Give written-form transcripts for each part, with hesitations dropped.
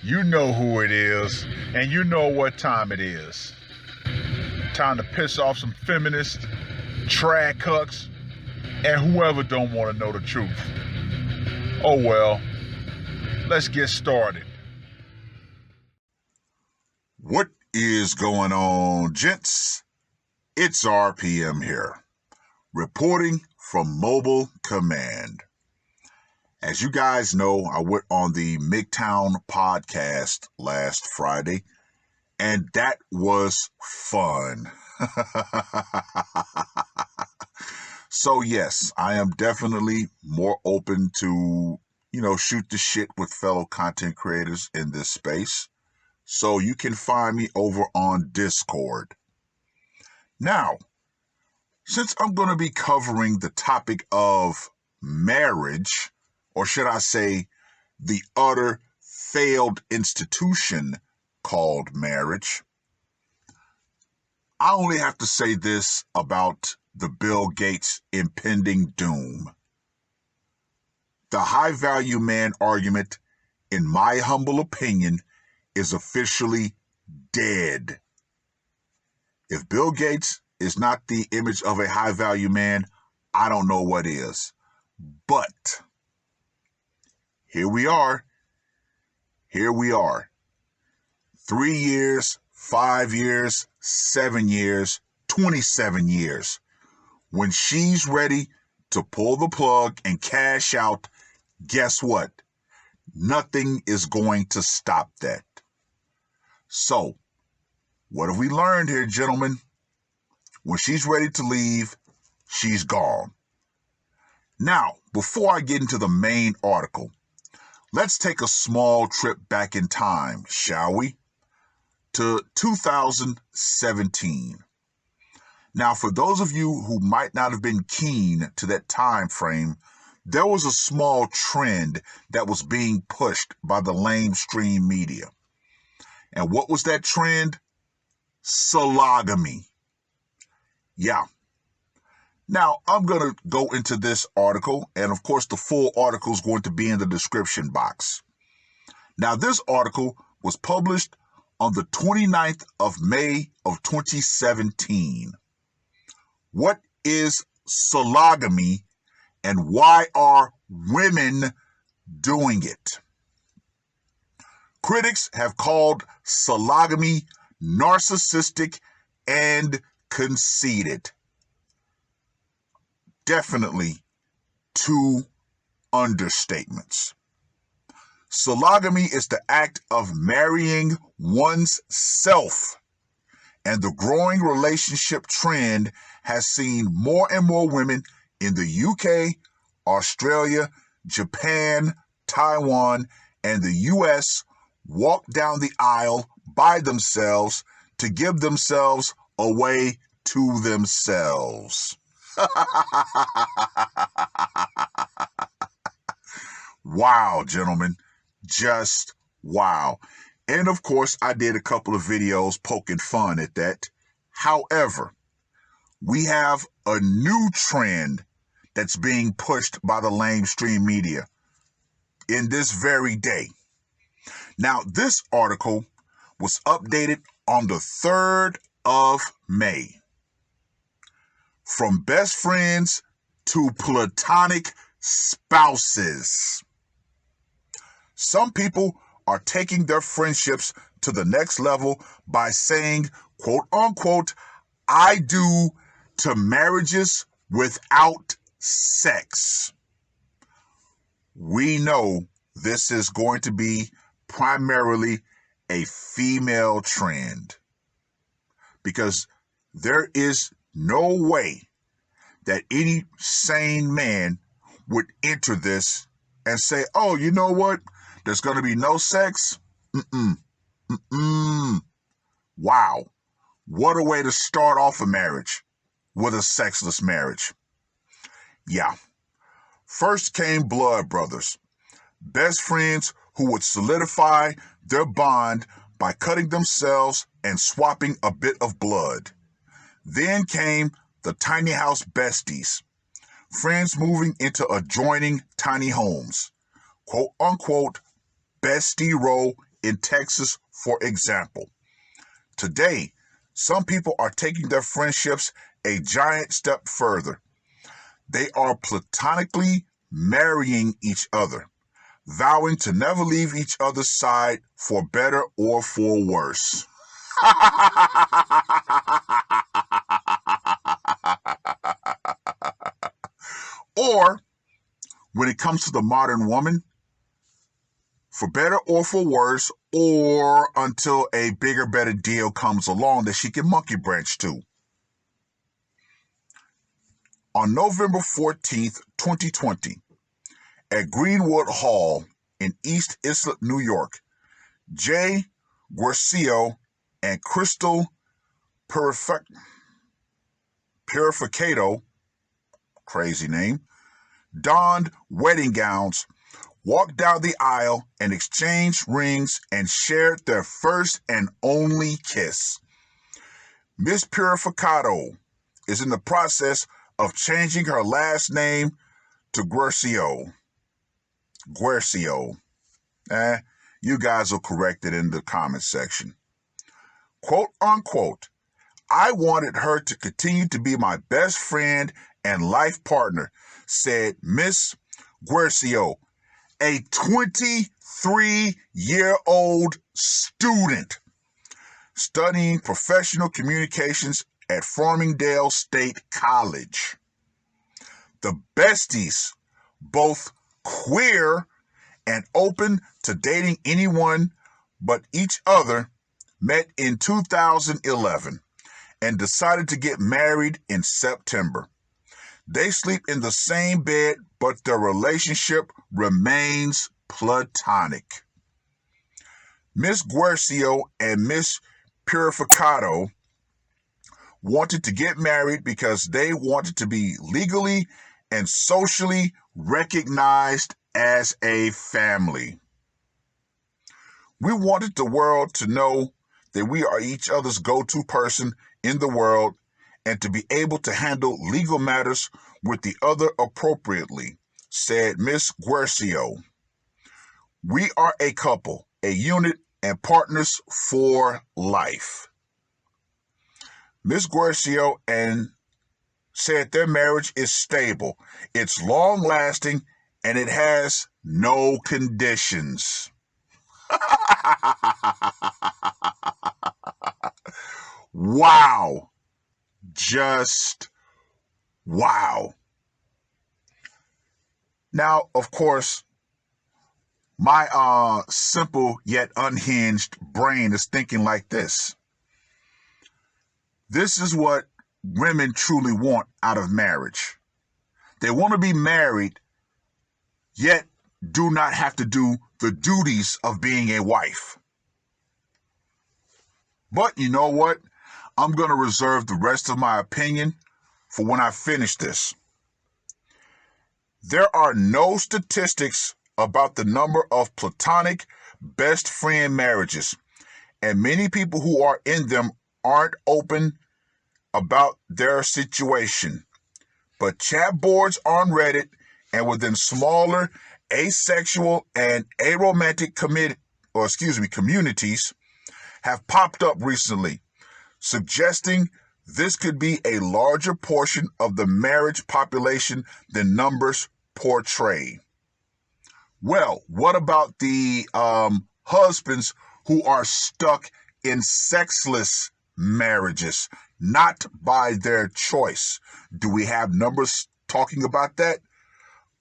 You know who it is, and you know what time it is. Time to piss off some feminists, trad cucks, and whoever don't want to know the truth. Oh well, let's get started. What is going on, gents? It's R.P.M. here, reporting from Mobile Command. As you guys know, I went on the MGTOW podcast last Friday, and that was fun. So yes, I am definitely more open to, shoot the shit with fellow content creators in this space. So you can find me over on Discord. Now, since I'm going to be covering the topic of marriage, or should I say, the utter failed institution called marriage, I only have to say this about the Bill Gates impending doom. The high value man argument, in my humble opinion, is officially dead. If Bill Gates is not the image of a high value man, I don't know what is. But here we are. 3 years, 5 years, 7 years, 27 years. When she's ready to pull the plug and cash out, guess what? Nothing is going to stop that. So, what have we learned here, gentlemen? When she's ready to leave, she's gone. Now, before I get into the main article, let's take a small trip back in time, shall we? To 2017. Now, for those of you who might not have been keen to that time frame, there was a small trend that was being pushed by the lamestream media. And what was that trend? Sologamy. Yeah. Now, I'm going to go into this article, and of course, the full article is going to be in the description box. Now, this article was published on the 29th of May of 2017. What is sologamy, and why are women doing it? Critics have called sologamy narcissistic and conceited. Definitely two understatements. Sologamy is the act of marrying one's self, and the growing relationship trend has seen more and more women in the UK, Australia, Japan, Taiwan, and the US walk down the aisle by themselves to give themselves away to themselves. Wow, gentlemen. Just wow. And of course, I did a couple of videos poking fun at that. However, we have a new trend that's being pushed by the lamestream media in this very day. Now, this article was updated on the 3rd of May. From best friends to platonic spouses. Some people are taking their friendships to the next level by saying, quote unquote, I do to marriages without sex. We know this is going to be primarily a female trend, because there is no way that any sane man would enter this and say, oh, you know what? There's going to be no sex? Wow. What a way to start off a marriage, with a sexless marriage. Yeah. First came blood brothers, best friends who would solidify their bond by cutting themselves and swapping a bit of blood. Then came the tiny house besties, friends moving into adjoining tiny homes. quote unquote bestie role in Texas, for example. Today, some people are taking their friendships a giant step further. They are platonically marrying each other, vowing to never leave each other's side for better or for worse. Or, when it comes to the modern woman, for better or for worse, or until a bigger, better deal comes along that she can monkey branch to. On November 14th, 2020, at Greenwood Hall in East Islip, New York, Jay Guercio and Crystal Purificato, crazy name, donned wedding gowns, walked down the aisle and exchanged rings and shared their first and only kiss. Miss Purificato is in the process of changing her last name to Guercio. You guys will correct it in the comment section. Quote unquote, I wanted her to continue to be my best friend and life partner, said Miss Guercio, a 23-year-old student studying professional communications at Farmingdale State College. The besties, both queer and open to dating anyone but each other, met in 2011 and decided to get married in September. They sleep in the same bed, but their relationship remains platonic. Miss Guercio and Miss Purificato wanted to get married because they wanted to be legally and socially recognized as a family. We wanted the world to know that we are each other's go-to person in the world and to be able to handle legal matters with the other appropriately, said Miss Guercio. We are a couple, a unit, and partners for life. Miss Guercio and said their marriage is stable, it's long-lasting, and it has no conditions. Wow. Just wow. Now, of course, my simple yet unhinged brain is thinking like this. This is what women truly want out of marriage. They want to be married, yet do not have to do the duties of being a wife. But you know what? I'm going to reserve the rest of my opinion for when I finish this. There are no statistics about the number of platonic best friend marriages, and many people who are in them aren't open about their situation. But chat boards on Reddit and within smaller asexual and aromantic communities have popped up recently, suggesting this could be a larger portion of the marriage population than numbers portray. Well, what about the husbands who are stuck in sexless marriages, not by their choice? Do we have numbers talking about that?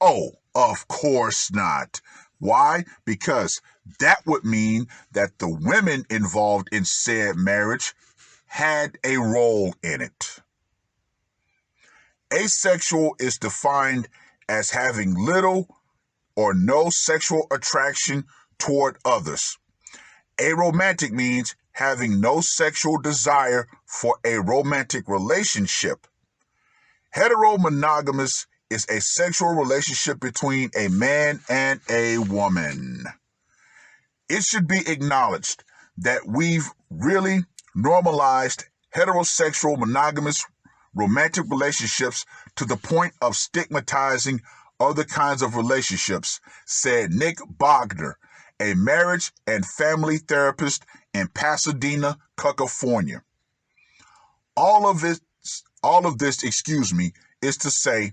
Oh, of course not. Why? Because that would mean that the women involved in said marriage had a role in it. Asexual is defined as having little or no sexual attraction toward others. Aromantic means having no sexual desire for a romantic relationship. Heteromonogamous is a sexual relationship between a man and a woman. It should be acknowledged that we've really normalized heterosexual monogamous romantic relationships to the point of stigmatizing other kinds of relationships, said Nick Bogner, a marriage and family therapist in Pasadena, California. All of this, is to say,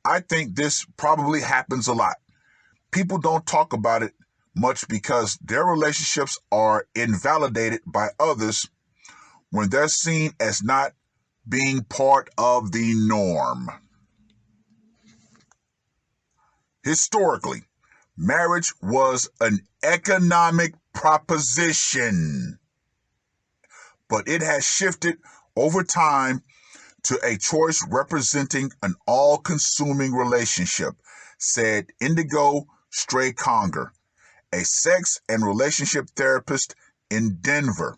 I think this probably happens a lot. People don't talk about it much because their relationships are invalidated by others when they're seen as not being part of the norm. Historically, marriage was an economic proposition, but it has shifted over time to a choice representing an all-consuming relationship, said Indigo Stray-Conger, a sex and relationship therapist in Denver.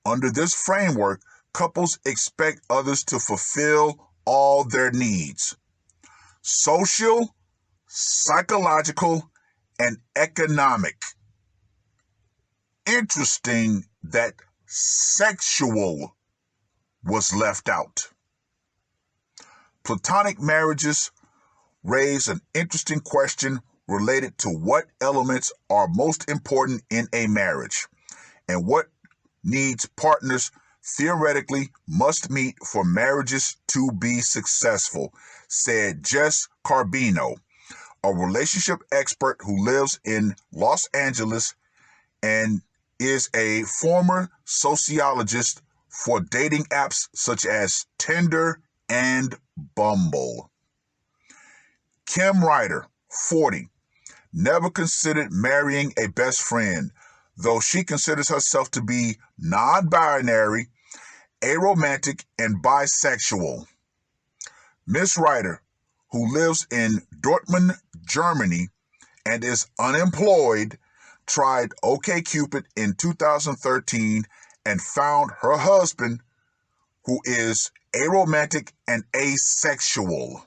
Under this framework, couples expect others to fulfill all their needs: social, psychological, and economic. Interesting that sexual was left out. Platonic marriages raise an interesting question related to what elements are most important in a marriage and what needs partners theoretically must meet for marriages to be successful, said Jess Carbino, a relationship expert who lives in Los Angeles and is a former sociologist for dating apps such as Tinder and Bumble. Kim Ryder, 40, never considered marrying a best friend, though she considers herself to be non-binary, aromantic, and bisexual. Miss Ryder, who lives in Dortmund, Germany, and is unemployed, tried OkCupid in 2013 and found her husband, who is aromantic and asexual.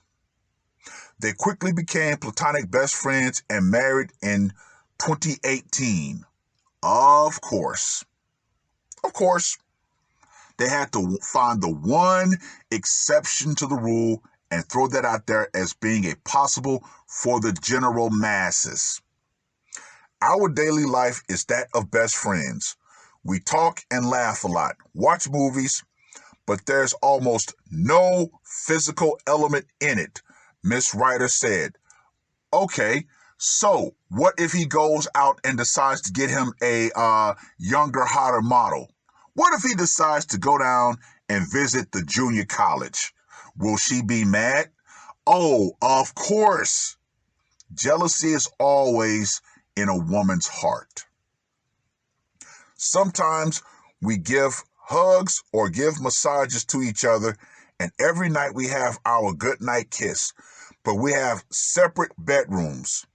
They quickly became platonic best friends and married in 2018. Of course, they had to find the one exception to the rule and throw that out there as being a possible for the general masses. Our daily life is that of best friends. We talk and laugh a lot, watch movies, but there's almost no physical element in it, Miss Ryder said. Okay, so what if he goes out and decides to get him a younger, hotter model? What if he decides to go down and visit the junior college? Will she be mad? Oh, of course. Jealousy is always in a woman's heart. Sometimes we give hugs or give massages to each other, and every night we have our good night kiss, but we have separate bedrooms.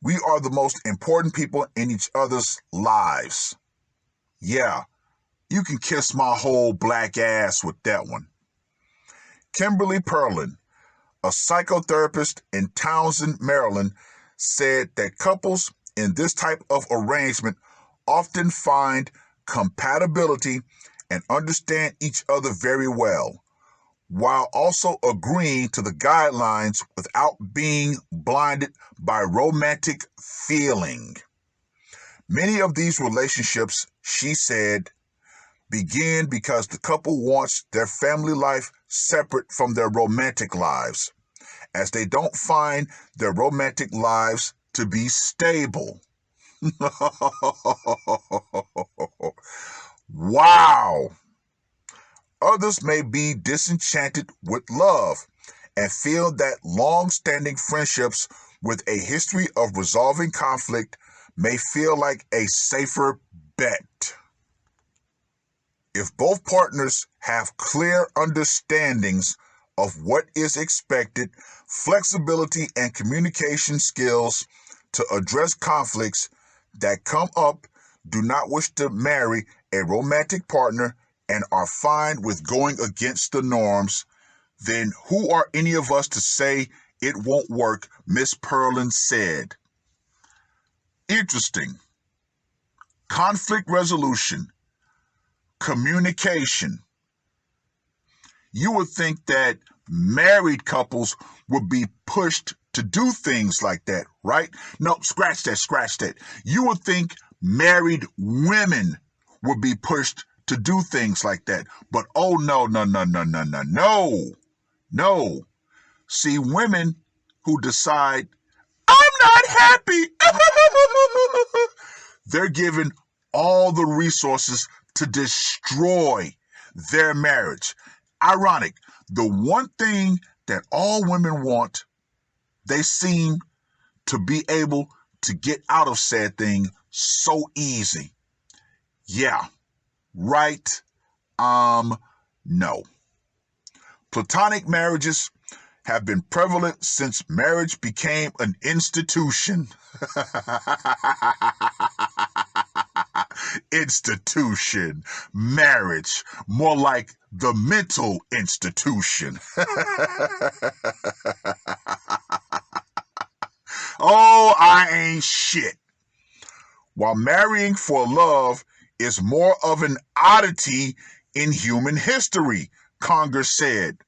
We are the most important people in each other's lives. Yeah, you can kiss my whole black ass with that one. Kimberly Perlin, a psychotherapist in Townsend, Maryland, said that couples in this type of arrangement often find compatibility and understand each other very well, while also agreeing to the guidelines without being blinded by romantic feeling. Many of these relationships, she said, begin because the couple wants their family life separate from their romantic lives, as they don't find their romantic lives to be stable. Wow! Others may be disenchanted with love and feel that long-standing friendships with a history of resolving conflict may feel like a safer bet. If both partners have clear understandings of what is expected, flexibility and communication skills to address conflicts that come up, do not wish to marry a romantic partner, and are fine with going against the norms, then who are any of us to say it won't work, Miss Perlin said. Interesting. Conflict resolution. Communication. You would think that married couples would be pushed to do things like that, right? No, scratch that. You would think married women would be pushed to do things like that. But oh, no. No. See, women who decide, I'm not happy, they're given all the resources to destroy their marriage. Ironic, the one thing that all women want, they seem to be able to get out of said thing so easy. Yeah, right. No. Platonic marriages have been prevalent since marriage became an institution. Institution. Marriage. More like the mental institution. Oh, I ain't shit. While marrying for love is more of an oddity in human history, Congress said.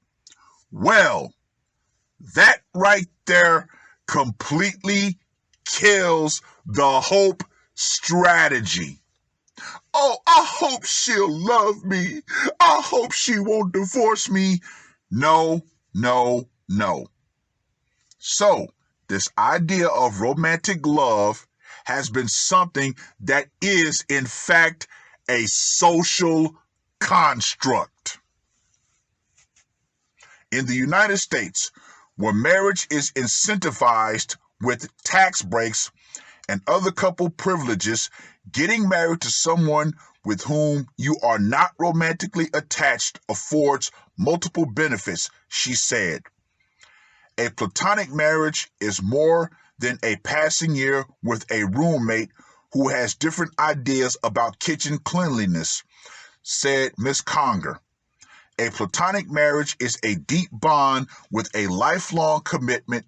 Well, that right there completely kills the hope strategy. Oh, I hope she'll love me. I hope she won't divorce me. No. So, this idea of romantic love has been something that is, in fact, a social construct. In the United States, where marriage is incentivized with tax breaks and other couple privileges, getting married to someone with whom you are not romantically attached affords multiple benefits, she said. A platonic marriage is more than a passing year with a roommate who has different ideas about kitchen cleanliness, said Ms. Conger. A platonic marriage is a deep bond with a lifelong commitment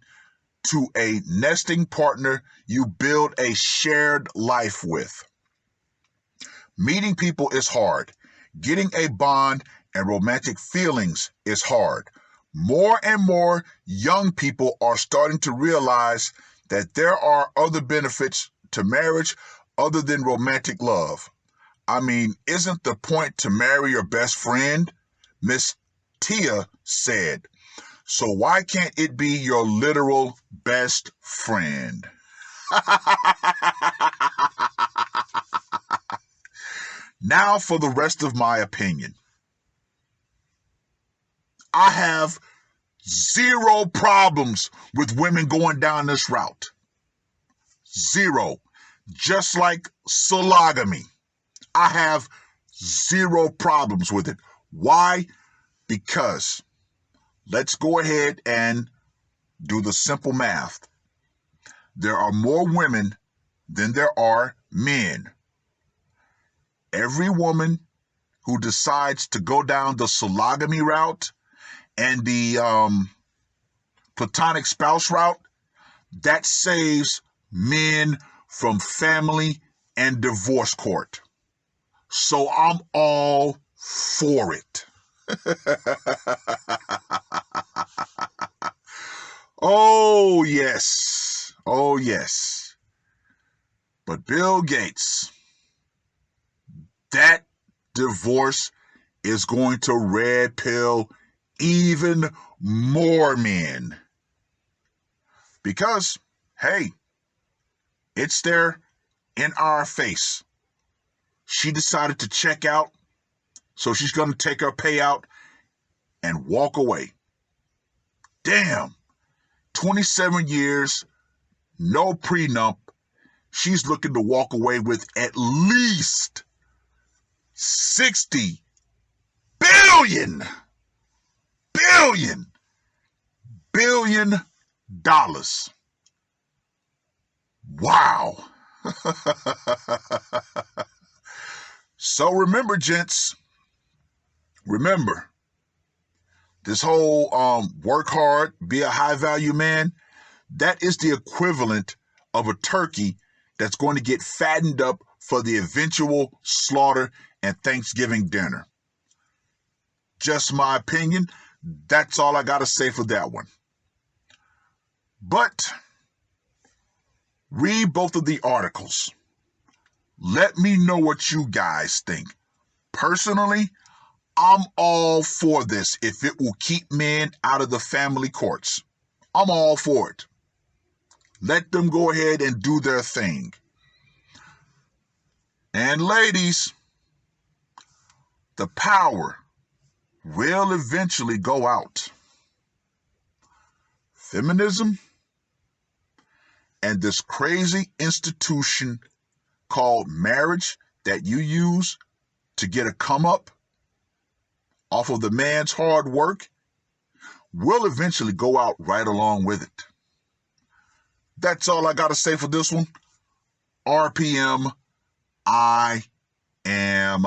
to a nesting partner you build a shared life with. Meeting people is hard. Getting a bond and romantic feelings is hard. More and more young people are starting to realize that there are other benefits to marriage other than romantic love. I mean, isn't the point to marry your best friend? Miss Tia said. So why can't it be your literal best friend? Now for the rest of my opinion. I have zero problems with women going down this route. Zero. Just like sologamy. I have zero problems with it. Why? Because let's go ahead and do the simple math. There are more women than there are men. Every woman who decides to go down the sologamy route and the platonic spouse route, that saves men from family and divorce court. So I'm all for it. Oh, yes. Oh, yes. But Bill Gates, that divorce is going to red pill even more men. Because, hey, it's there in our face. She decided to check out, so she's going to take her payout and walk away. Damn. 27 years, no prenup. She's looking to walk away with at least $60 billion. Wow. So remember, gents, remember, this whole work hard, be a high value man, that is the equivalent of a turkey that's going to get fattened up for the eventual slaughter and Thanksgiving dinner. Just my opinion. That's all I got to say for that one. But read both of the articles. Let me know what you guys think. Personally, I'm all for this if it will keep men out of the family courts. I'm all for it. Let them go ahead and do their thing. And ladies, the power will eventually go out. Feminism and this crazy institution called marriage that you use to get a come up off of the man's hard work will eventually go out right along with it. That's all I got to say for this one. RPM, I am